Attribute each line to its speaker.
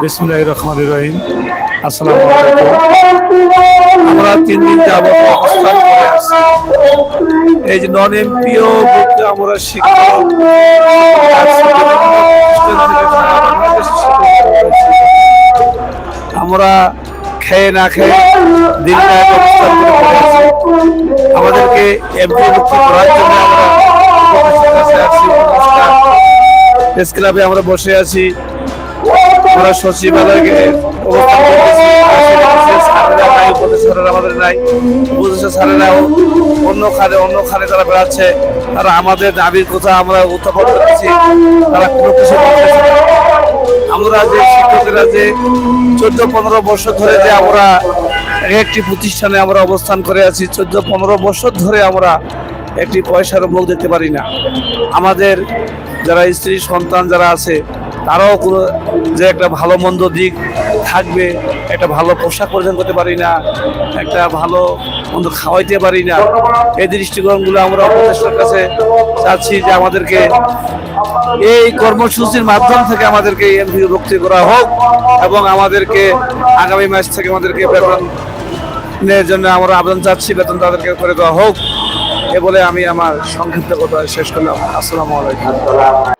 Speaker 1: বিসমিল্লাহির রহমানির রহিম। আসসালামু আলাইকুম। আমরা 3 দিন যাবত অবস্থান করে আছি। এই যে নন এমপিও বলতে আমরা শিক্ষক আমরা খেয়ে না খেয়ে দিন রাত অবস্থান করে আছি। আমাদেরকে এমপি মুক্তি করার জন্য আমরা প্রেস ক্লাবে আমরা বসে আছি। আমরা সচিবালয়কে অবস্থান করতেছি। আমাদের নাই, উপদেষ্টা স্যারেরাও অন্য খানে তারা বেড়াচ্ছে। তারা আমাদের দাবির কথা আমরা উত্থাপন করতেছি, তারা কোনো কিছু বলতেছে না। আমরা যে শিক্ষকেরা যে 14-15 বছর ধরে যে আমরা একটি প্রতিষ্ঠানে আমরা অবস্থান করে আছি, 14-15 বছর ধরে আমরা একটি পয়সার মুখ দেখতে পারি না। আমাদের যারা স্ত্রী সন্তান যারা আছে তারাও কোনো যে একটা ভালো মন্দ দিক থাকবে, একটা ভালো পোশাক পরিধান করতে পারি না, একটা ভালো মন্দ খাওয়াইতে পারি না। এই দৃষ্টিকোণগুলো আমরা উপদেষ্টার কাছে চাচ্ছি যে আমাদেরকে এই কর্মসূচির মাধ্যম থেকে আমাদেরকে এমপি মুক্তি করা হোক এবং আমাদেরকে আগামী মাস থেকে আমাদেরকে বেতনের জন্য আমরা আবেদন চাচ্ছি, বেতন তাদেরকে করে দেওয়া হোক। এ বলে আমি আমার সংক্ষিপ্ত কথা শেষ করলাম। আসসালামু আলাইকুম।